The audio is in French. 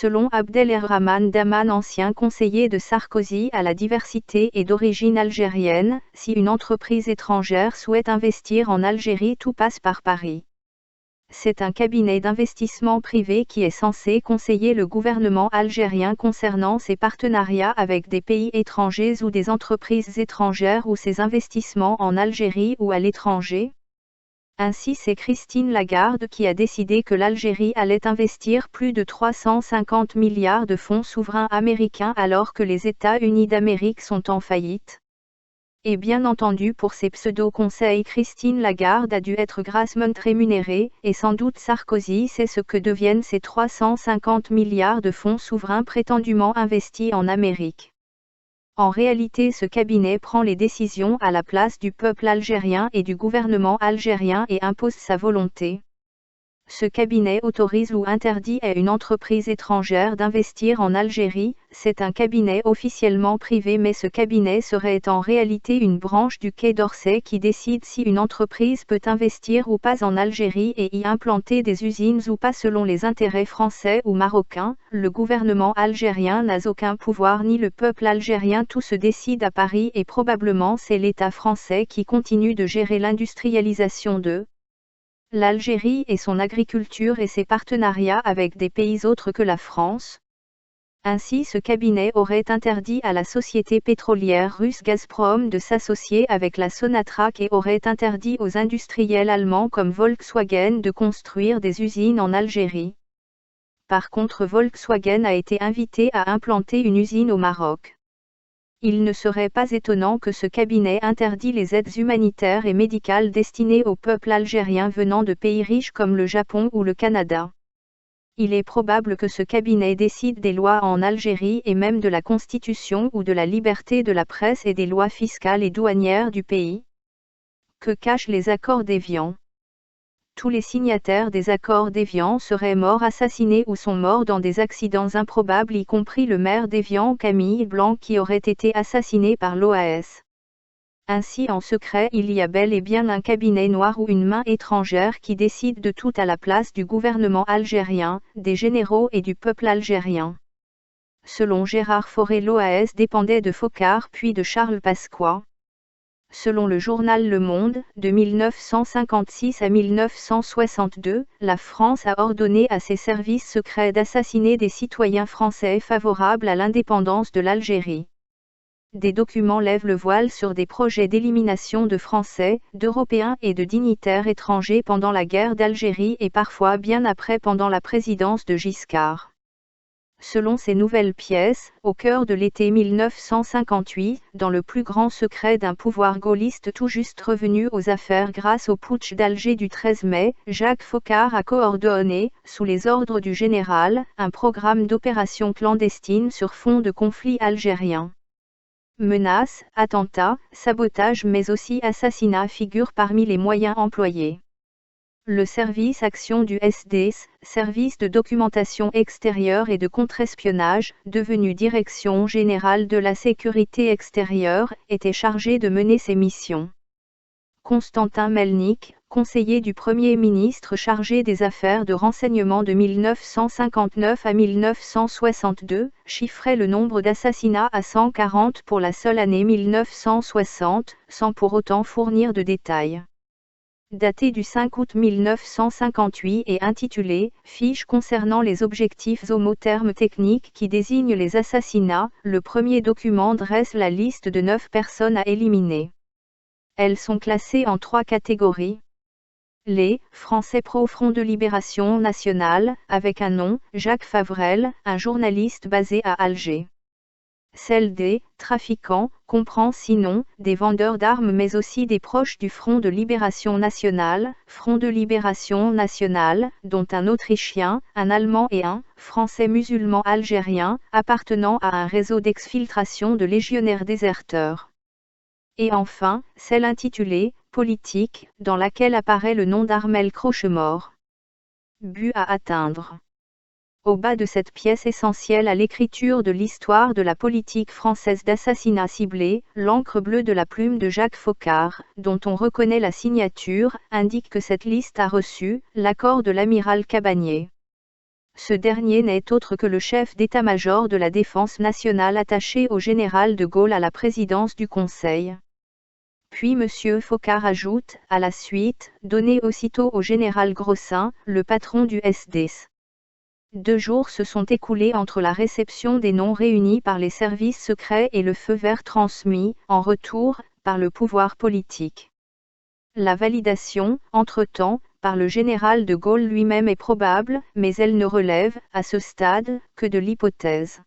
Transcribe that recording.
Selon Abdelrahman Daman, ancien conseiller de Sarkozy à la diversité et d'origine algérienne, si une entreprise étrangère souhaite investir en Algérie, tout passe par Paris. C'est un cabinet d'investissement privé qui est censé conseiller le gouvernement algérien concernant ses partenariats avec des pays étrangers ou des entreprises étrangères ou ses investissements en Algérie ou à l'étranger. Ainsi, c'est Christine Lagarde qui a décidé que l'Algérie allait investir plus de 350 milliards de fonds souverains américains alors que les États-Unis d'Amérique sont en faillite. Et bien entendu, pour ces pseudo-conseils, Christine Lagarde a dû être grassement rémunérée, et sans doute Sarkozy sait ce que deviennent ces 350 milliards de fonds souverains prétendument investis en Amérique. En réalité, ce cabinet prend les décisions à la place du peuple algérien et du gouvernement algérien et impose sa volonté. Ce cabinet autorise ou interdit à une entreprise étrangère d'investir en Algérie. C'est un cabinet officiellement privé, mais ce cabinet serait en réalité une branche du Quai d'Orsay qui décide si une entreprise peut investir ou pas en Algérie et y implanter des usines ou pas selon les intérêts français ou marocains. Le gouvernement algérien n'a aucun pouvoir ni le peuple algérien, tout se décide à Paris et probablement c'est l'État français qui continue de gérer l'industrialisation de l'Algérie et son agriculture et ses partenariats avec des pays autres que la France. Ainsi, ce cabinet aurait interdit à la société pétrolière russe Gazprom de s'associer avec la Sonatrach et aurait interdit aux industriels allemands comme Volkswagen de construire des usines en Algérie. Par contre, Volkswagen a été invité à implanter une usine au Maroc. Il ne serait pas étonnant que ce cabinet interdit les aides humanitaires et médicales destinées au peuple algérien venant de pays riches comme le Japon ou le Canada. Il est probable que ce cabinet décide des lois en Algérie et même de la constitution ou de la liberté de la presse et des lois fiscales et douanières du pays. Que cachent les accords d'Évian ? Tous les signataires des accords d'Évian seraient morts assassinés ou sont morts dans des accidents improbables, y compris le maire d'Évian, Camille Blanc, qui aurait été assassiné par l'OAS. Ainsi, en secret, il y a bel et bien un cabinet noir ou une main étrangère qui décide de tout à la place du gouvernement algérien, des généraux et du peuple algérien. Selon Gérard Fauré, l'OAS dépendait de Foccart puis de Charles Pasqua. Selon le journal Le Monde, de 1956 à 1962, la France a ordonné à ses services secrets d'assassiner des citoyens français favorables à l'indépendance de l'Algérie. Des documents lèvent le voile sur des projets d'élimination de Français, d'Européens et de dignitaires étrangers pendant la guerre d'Algérie et parfois bien après pendant la présidence de Giscard. Selon ces nouvelles pièces, au cœur de l'été 1958, dans le plus grand secret d'un pouvoir gaulliste tout juste revenu aux affaires grâce au putsch d'Alger du 13 mai, Jacques Foccart a coordonné, sous les ordres du général, un programme d'opérations clandestines sur fond de conflit algérien. Menaces, attentats, sabotages mais aussi assassinats figurent parmi les moyens employés. Le service action du SDES, service de documentation extérieure et de contre-espionnage, devenu Direction générale de la sécurité extérieure, était chargé de mener ces missions. Constantin Melnik, conseiller du Premier ministre chargé des affaires de renseignement de 1959 à 1962, chiffrait le nombre d'assassinats à 140 pour la seule année 1960, sans pour autant fournir de détails. Daté du 5 août 1958 et intitulé « Fiche concernant les objectifs homothermes techniques qui désignent les assassinats », le premier document dresse la liste de 9 personnes à éliminer. Elles sont classées en 3 catégories. Les Français pro-Front de Libération Nationale, avec un nom, Jacques Favrel, un journaliste basé à Alger. Celle des trafiquants comprend sinon des vendeurs d'armes mais aussi des proches du Front de Libération Nationale, Front de Libération Nationale, dont un Autrichien, un Allemand et un Français musulman algérien, appartenant à un réseau d'exfiltration de légionnaires déserteurs. Et enfin, celle intitulée « Politique », dans laquelle apparaît le nom d'Armel Crochemort. But à atteindre. Au bas de cette pièce essentielle à l'écriture de l'histoire de la politique française d'assassinat ciblé, l'encre bleue de la plume de Jacques Foccart, dont on reconnaît la signature, indique que cette liste a reçu l'accord de l'amiral Cabanier. Ce dernier n'est autre que le chef d'état-major de la Défense nationale attaché au général de Gaulle à la présidence du Conseil. Puis M. Focard ajoute, à la suite, donné aussitôt au général Grossin, le patron du SDS. 2 jours se sont écoulés entre la réception des noms réunis par les services secrets et le feu vert transmis, en retour, par le pouvoir politique. La validation, entre-temps, par le général de Gaulle lui-même est probable, mais elle ne relève, à ce stade, que de l'hypothèse.